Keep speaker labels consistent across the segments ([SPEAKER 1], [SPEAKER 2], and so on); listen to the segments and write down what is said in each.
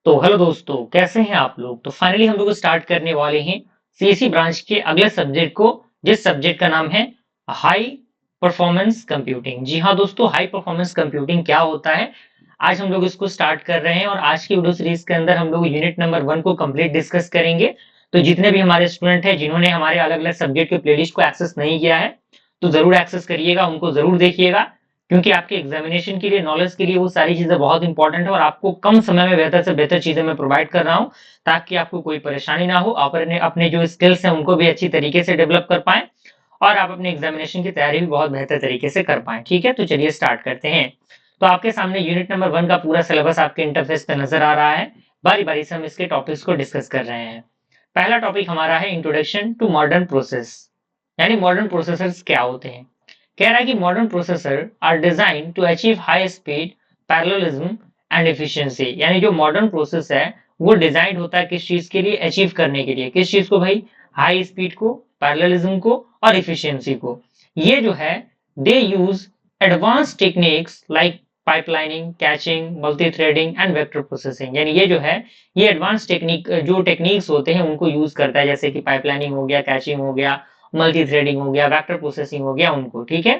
[SPEAKER 1] तो हेलो दोस्तों, कैसे हैं आप लोग। तो फाइनली हम लोग स्टार्ट करने वाले हैं सीएससी ब्रांच के अगले सब्जेक्ट को, जिस सब्जेक्ट का नाम है हाई परफॉर्मेंस कंप्यूटिंग। जी हाँ दोस्तों, हाई परफॉर्मेंस कंप्यूटिंग क्या होता है, आज हम लोग इसको स्टार्ट कर रहे हैं। और आज की वीडियो सीरीज के अंदर हम लोग यूनिट नंबर 1 को कंप्लीट डिस्कस करेंगे। तो जितने भी हमारे स्टूडेंट हैं जिन्होंने हमारे अलग अलग सब्जेक्ट के प्लेलिस्ट को एक्सेस नहीं किया है, तो जरूर एक्सेस करिएगा, उनको जरूर देखिएगा, क्योंकि आपके एग्जामिनेशन के लिए, नॉलेज के लिए वो सारी चीजें बहुत इंपॉर्टेंट है। और आपको कम समय में बेहतर से बेहतर चीजें मैं प्रोवाइड कर रहा हूँ, ताकि आपको कोई परेशानी ना हो, आप अपने अपने जो स्किल्स हैं उनको भी अच्छी तरीके से डेवलप कर पाए, और आप अपने एग्जामिनेशन की तैयारी भी बहुत बेहतर तरीके से कर पाए। ठीक है, तो चलिए स्टार्ट करते हैं। तो आपके सामने यूनिट नंबर 1 का पूरा सिलेबस आपके इंटरफेस पे नजर आ रहा है। बारी बारी से हम इसके टॉपिक्स को डिस्कस कर रहे हैं। पहला टॉपिक हमारा है इंट्रोडक्शन टू मॉडर्न प्रोसेस, यानी मॉडर्न प्रोसेसर्स क्या होते हैं। कह रहा है कि modern processor are design to achieve high speed, parallelism and efficiency. यानी जो मॉडर्न प्रोसेस है वो डिजाइन होता है किस चीज के लिए, अचीव करने के लिए। किस चीज को भाई, हाई स्पीड को, पैरेललिज्म को और एफिशिएंसी को। ये जो है they use advance techniques like pipelining, caching, multi threading and vector processing. यानी ये जो है, ये एडवांस टेक्निक, जो टेक्निक्स होते हैं उनको यूज करता है, जैसे कि पाइपलाइनिंग हो गया, कैचिंग हो गया, मल्टी थ्रेडिंग हो गया, वेक्टर प्रोसेसिंग हो गया, उनको। ठीक है,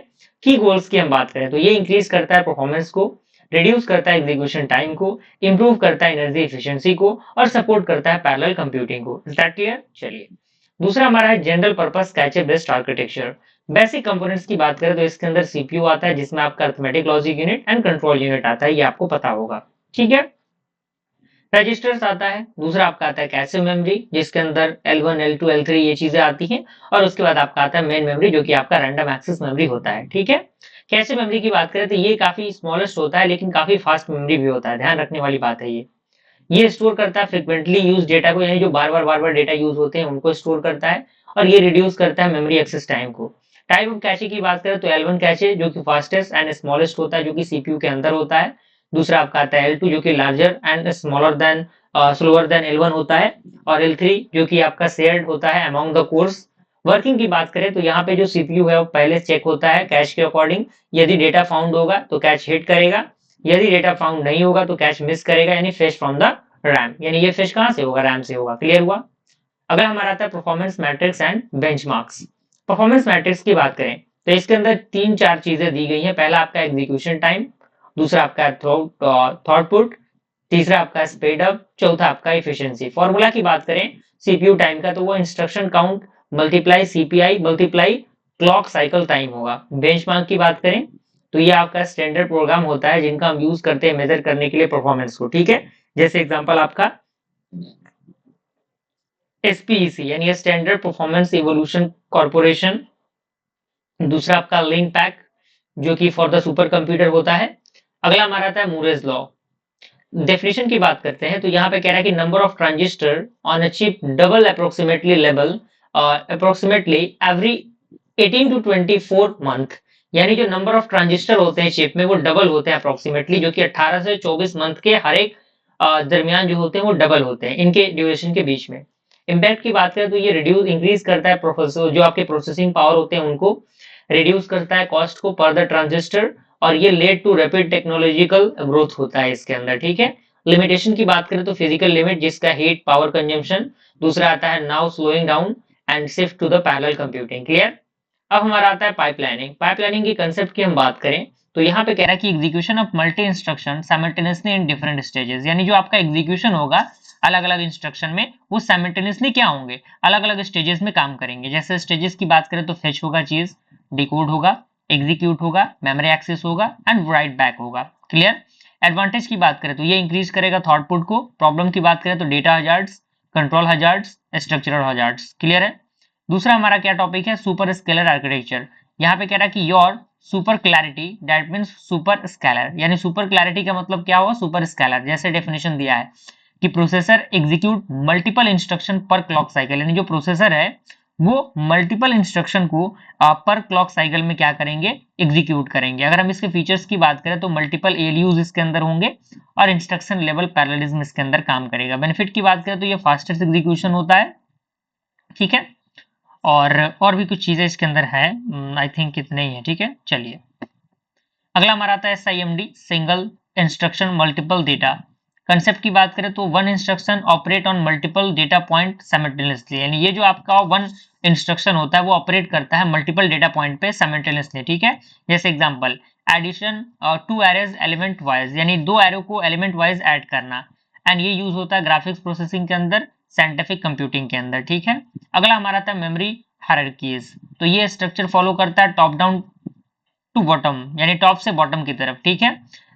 [SPEAKER 1] की गोल्स की हम बात करें तो ये इंक्रीज करता है परफॉर्मेंस को, रिड्यूस करता है एग्जीक्यूशन टाइम को, इंप्रूव करता है एनर्जी एफिशिएंसी को, और सपोर्ट करता है पैरेलल कंप्यूटिंग को। Is that clear? चलिए, दूसरा हमारा है general purpose cache based architecture. Basic components की बात करें तो इसके अंदर सीपीयू आता है, जिसमें आपका arithmetic logic unit and control unit आता है, ये आपको पता होगा। ठीक है, रजिस्टर्स आता है। दूसरा आपका आता है कैशे मेमोरी, जिसके अंदर L1, L2, L3 ये चीजें आती हैं। और उसके बाद आपका आता है मेन मेमोरी, जो कि आपका रैंडम एक्सेस मेमोरी होता है। ठीक है, कैशे मेमोरी की बात करें तो ये काफी स्मॉलेस्ट होता है, लेकिन काफी फास्ट मेमोरी भी होता है, ध्यान रखने वाली बात है ये स्टोर करता है फ्रिक्वेंटली यूज डेटा को, यानी जो बार बार डेटा यूज होते हैं उनको स्टोर करता है। और ये रिड्यूस करता है मेमोरी एक्सेस टाइम को। टाइप ऑफ कैशे की बात करें तो L1 कैशे, जो कि फास्टेस्ट एंड स्मॉलेस्ट होता है, जो कि सीपीयू के अंदर होता है। दूसरा आपका आता है L2, जो कि larger and smaller than, slower then L1 होता है। और L3 जो कि आपका शेयर्ड होता है अमॉन्ग द कोर्स। वर्किंग की बात करें तो यहाँ पे जो सीपीयू है वो पहले चेक होता है कैश के अकॉर्डिंग। यदि डेटा फाउंड होगा तो कैश हिट करेगा, यदि डेटा फाउंड नहीं होगा तो कैश मिस करेगा, यानी फेच फ्रॉम द रैम। यानी ये फेच कहां से होगा, रैम से होगा। क्लियर हुआ? अगर हमारा आता है performance matrix and benchmarks. Performance matrix की बात करें तो इसके अंदर तीन चार चीजें दी गई हैं। पहला आपका एग्जीक्यूशन टाइम, दूसरा आपका थ्रूपुट, तीसरा आपका स्पीड अप, चौथा आपका इफिशियंसी। फॉर्मूला की बात करें सीपीयू टाइम का तो वो instruction count multiply CPI multiply clock cycle time होगा। बेंचमार्क की बात करें तो ये आपका स्टैंडर्ड प्रोग्राम होता है जिनका हम यूज करते हैं मेजर करने के लिए परफॉर्मेंस को। ठीक है, जैसे एग्जांपल आपका एसपीईसी यानी स्टैंडर्ड परफॉर्मेंस इवोल्यूशन कॉर्पोरेशन। दूसरा आपका लिंक पैक, जो कि फॉर द सुपर कंप्यूटर होता है। अगला हमारा आता है मूरेज लॉ। डेफिनेशन की बात करते हैं तो यहाँ पे कह रहा है कि number of transistor on a chip double approximately level approximately every 18 to 24 month. यानी जो नंबर ऑफ ट्रांजिस्टर होते हैं चिप में वो डबल होते हैं अप्रोक्सीमेटली, जो कि 18 से 24 मंथ के हर एक दरमियान जो होते हैं वो डबल होते हैं इनके ड्यूरेशन के बीच में। इम्पैक्ट की बात करें तो ये रिड्यूस इंक्रीज करता है प्रोसेसर, जो आपके प्रोसेसिंग पावर होते हैं उनको रिड्यूस करता है, कॉस्ट को पर द ट्रांजिस्टर। और ये led to rapid technological growth होता है इसके अंदर। ठीक है, लिमिटेशन की बात करें तो फिजिकल लिमिट, जिसका हीट पावर कंजम्पशन। दूसरा आता है now slowing down and shift to the parallel computing. Clear? अब हमारा आता है पाइपलाइनिंग। पाइपलाइनिंग की कंसेप्ट की हम बात करें तो यहाँ पे कह रहा है कि execution of multi instruction simultaneously in different stages. यानी जो आपका एग्जीक्यूशन होगा अलग अलग इंस्ट्रक्शन में, वो साइमल्टेनियसली क्या होंगे, अलग अलग स्टेजेस में काम करेंगे। जैसे स्टेजेस की बात करें तो फेच होगा चीज, डिकोड होगा, एग्जीक्यूट होगा, मेमोरी एक्सेस होगा एंड राइट बैक होगा। क्लियर? एडवांटेज की बात करें तो ये इंक्रीज करेगा थॉटपुट को। प्रॉब्लम की बात करें तो data hazards, control hazards, structural hazards. Clear है? दूसरा हमारा क्या टॉपिक है, सुपर स्केलर आर्किटेक्चर। यहाँ पे कह रहा है कि your super clarity that means super scalar. यानी सुपर क्लैरिटी का मतलब क्या हुआ, सुपर स्केलर। जैसे डेफिनेशन दिया है कि प्रोसेसर एग्जीक्यूट मल्टीपल इंस्ट्रक्शन पर क्लॉक साइकिल। यानी जो प्रोसेसर है वो मल्टीपल इंस्ट्रक्शन को पर क्लॉक साइकिल में क्या करेंगे, एग्जीक्यूट करेंगे। अगर हम इसके फीचर्स की बात करें तो मल्टीपल एलयूज इसके अंदर होंगे और इंस्ट्रक्शन लेवल पैरेललिज्म इसके अंदर काम करेगा। बेनिफिट की बात करें तो ये फास्टेस्ट एग्जीक्यूशन होता है। ठीक है, और भी कुछ चीजें इसके अंदर है, आई थिंक इतने ही है। ठीक है, चलिए अगला हमारा आता है SIMD, single instruction multiple data concept की बात करें तो one instruction operate on multiple data point simultaneously, यानी ये जो आपका वन इंस्ट्रक्शन होता है वो ऑपरेट करता है मल्टीपल डेटा पॉइंट पे साइमल्टेनियसली, ठीक है। जैसे example addition to arrays element wise, यानी दो एरो को एलिमेंट वाइज ऐड करना, एंड ये यूज होता है ग्राफिक्स प्रोसेसिंग के अंदर, साइंटिफिक कंप्यूटिंग के अंदर, ठीक है। अगला हमारा था मेमोरी हायरार्कीज, तो ये स्ट्रक्चर फॉलो करता है टॉप डाउन टू बॉटम, यानी टॉप से बॉटम की तरफ, ठीक है,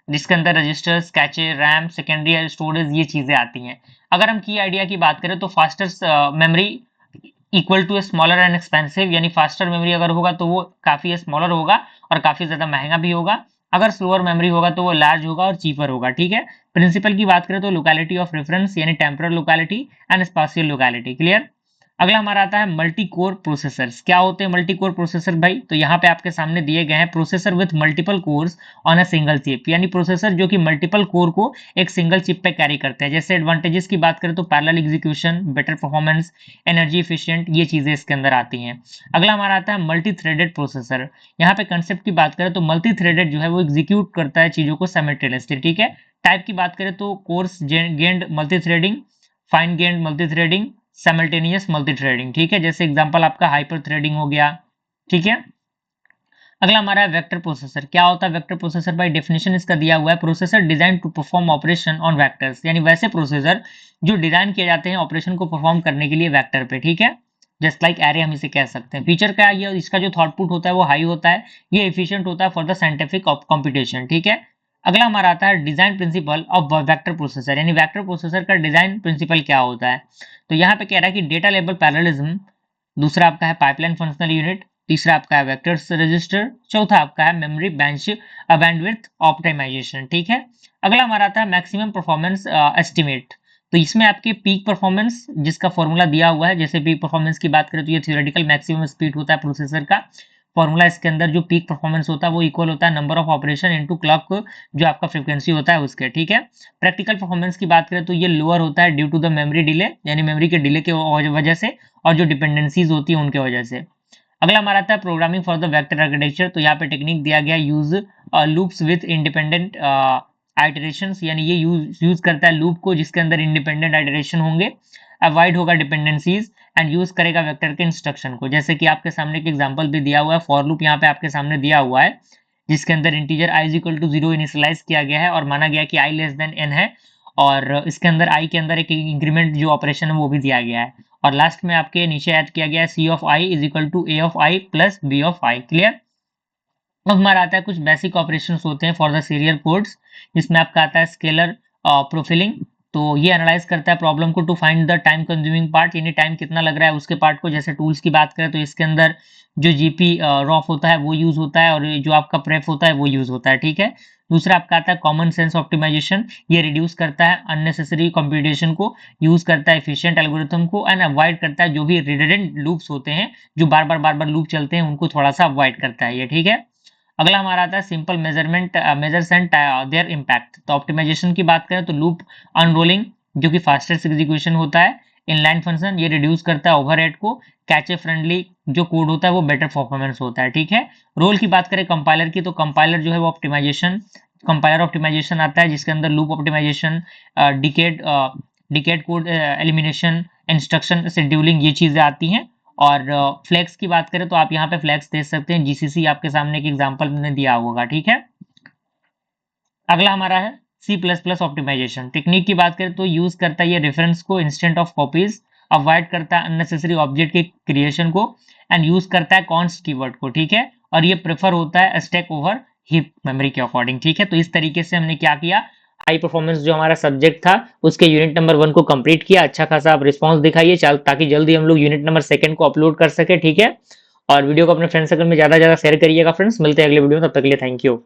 [SPEAKER 1] जिसके अंदर registers, cache, RAM, secondary storage, ये चीजें आती हैं। अगर हम की आइडिया की बात करें तो faster memory equal to smaller and expensive, यानी फास्टर मेमोरी अगर होगा तो वो काफी स्मॉलर होगा और काफी ज्यादा महंगा भी होगा, अगर स्लोअर मेमोरी होगा तो वो लार्ज होगा और चीपर होगा, ठीक है। प्रिंसिपल की बात करें तो लोकेलिटी ऑफ रेफरेंस, यानी temporal locality and spatial locality, clear. अगला हमारा आता है मल्टी कोर प्रोसेसर्स। क्या होते हैं मल्टी कोर प्रोसेसर भाई? तो यहाँ पे आपके सामने दिए गए हैं processor with multiple course on a single chip, यानी प्रोसेसर जो कि मल्टीपल कोर को एक सिंगल चिप पे कैरी करते हैं। जैसे एडवांटेजेस की बात करें तो parallel execution, better performance, energy efficient, ये चीजें इसके अंदर आती हैं। अगला हमारा आता है मल्टी थ्रेडेड प्रोसेसर। यहाँ पे कंसेप्ट की बात करें तो मल्टी थ्रेडेड जो है वो एग्जीक्यूट करता है चीजों को साइमल्टेनियसली, ठीक है। टाइप की बात करें तो course gained multi threading, fine gained multi threading, simultaneous multi threading, ठीक है। जैसे एग्जांपल आपका हाइपर थ्रेडिंग हो गया, ठीक है। अगला हमारा है वेक्टर प्रोसेसर। क्या होता है वेक्टर प्रोसेसर? बाय डेफिनेशन इसका दिया हुआ है processor design to perform operation on vectors, यानी वैसे प्रोसेसर जो डिजाइन किए जाते हैं ऑपरेशन को परफॉर्म करने के लिए वेक्टर पे, ठीक है। जस्ट लाइक एरे हम इसे कह सकते हैं। फीचर क्या है? ये इसका जो थॉटपुट होता है वो हाई होता है, ये एफिशिएंट होता है फॉर द साइंटिफिक कंप्यूटेशन, ठीक है। अगला हमारा आता है design principle of vector processor, यानी वेक्टर प्रोसेसर का डिजाइन प्रिंसिपल क्या होता है? तो यहाँ पे कह रहा है कि डेटा लेवल पैरेललिज्म, दूसरा आपका है पाइपलाइन फंक्शनल यूनिट, तीसरा आपका है वेक्टर्स रजिस्टर, चौथा आपका है मेमोरी बैंडविड्थ ऑप्टिमाइजेशन, ठीक है। अगला हमारा आता है मैक्सिमम परफॉर्मेंस एस्टिमेट। तो इसमें आपके पीक परफॉर्मेंस जिसका फॉर्मूला दिया हुआ है, जैसे पीक परफॉर्मेंस की बात करें तो ये थियोरेटिकल मैक्सिमम स्पीड होता है प्रोसेसर का, फॉर्मूला इसके अंदर जो पीक परफॉर्मेंस होता है वो इक्वल होता है number of operation into clock जो आपका फ्रीक्वेंसी होता है उसके, ठीक है। प्रैक्टिकल परफॉर्मेंस की बात करें तो ये लोअर होता है due to the memory delay, यानी मेमोरी के डिले के वजह से और जो डिपेंडेंसीज होती है उनके वजह से। अगला हमारा आता है programming for the vector architecture. तो यहाँ पे टेक्निक दिया गया use loops with independent iterations, यानी ये यूज करता है लूप को जिसके अंदर इंडिपेंडेंट आइटरेशन होंगे, अवॉइड होगा डिपेंडेंसीज एंड यूज करेगा वेक्टर के इंस्ट्रक्शन को। जैसे कि आपके सामने एक एग्जांपल भी दिया हुआ है, फॉर लूप यहाँ पे आपके सामने दिया हुआ है जिसके अंदर integer i is equal to 0 initialize किया गया है और माना गया कि i लेस देन n है, और इसके अंदर i के अंदर एक इंक्रीमेंट जो ऑपरेशन है वो भी दिया गया है, और लास्ट में आपके नीचे ऐड किया गया है c of i is equal to a of i plus b of i, clear. अब हमारा आता है कुछ बेसिक ऑपरेशंस होते हैं फॉर द सीरियल पोर्ट्स, जिसमें आपका आता है स्केलर प्रोफिलिंग। तो ये एनालाइज करता है प्रॉब्लम को to find the time consuming part, यानी टाइम कितना लग रहा है उसके पार्ट को। जैसे टूल्स की बात करें तो इसके अंदर जो जीपी रॉफ होता है वो यूज होता है और जो आपका प्रेफ होता है वो यूज होता है, ठीक है। दूसरा आपका आता है कॉमन सेंस ऑप्टिमाइजेशन, ये रिड्यूस करता है अननेसेसरी कंप्यूटेशन को, यूज करता है एफिशिएंट एल्गोरिथम को एंड अवॉइड करता है जो भी रिडंडेंट लूप्स होते हैं जो बार बार लूप चलते हैं उनको थोड़ा सा अवॉइड करता है ये, ठीक है। अगला हमारा आता है simple measurement measures and there impact. तो ऑप्टिमाइजेशन की बात करें तो लूप अनरोलिंग जो कि फास्टेस्ट एग्जीक्यूशन होता है, इनलाइन फंक्शन ये रिड्यूस करता है ओवरहेड को, कैचे फ्रेंडली जो कोड होता है वो बेटर परफॉर्मेंस होता है, ठीक है। रोल की बात करें कंपाइलर की, तो कंपाइलर जो है वो ऑप्टिमाइजेशन, कंपाइलर ऑप्टिमाइजेशन आता है जिसके अंदर लूप ऑप्टिमाइजेशन, डिकेड कोड एलिमिनेशन, इंस्ट्रक्शन शेड्यूलिंग, ये चीजें आती हैं। और फ्लैग्स की बात करें तो आप यहाँ पे फ्लैग्स देख सकते हैं, जीसीसी आपके सामने एक एग्जांपल में दिया होगा, ठीक है। अगला हमारा है C++ ऑप्टिमाइजेशन। टेक्निक की बात करें तो यूज करता है ये रेफरेंस को इंस्टेंट ऑफ कॉपीज, अवॉइड करता है अननेसेसरी ऑब्जेक्ट के क्रिएशन को एंड यूज करता है कॉन्स्ट कीवर्ड को, ठीक है। और ये प्रेफर होता है स्टैक ओवर हीप मेमोरी के अकॉर्डिंग, ठीक है। तो इस तरीके से हमने क्या किया, हाई परफॉर्मेंस जो हमारा सब्जेक्ट था उसके यूनिट नंबर 1 को कंप्लीट किया। अच्छा खासा आप रिस्पांस दिखाइए ताकि जल्दी हम लोग यूनिट नंबर 2 को अपलोड कर सके, ठीक है। और वीडियो को अपने फ्रेंड सर्कल में ज्यादा शेयर करिएगा फ्रेंड्स। मिलते हैं अगले वीडियो में, तब तक के लिए थैंक यू।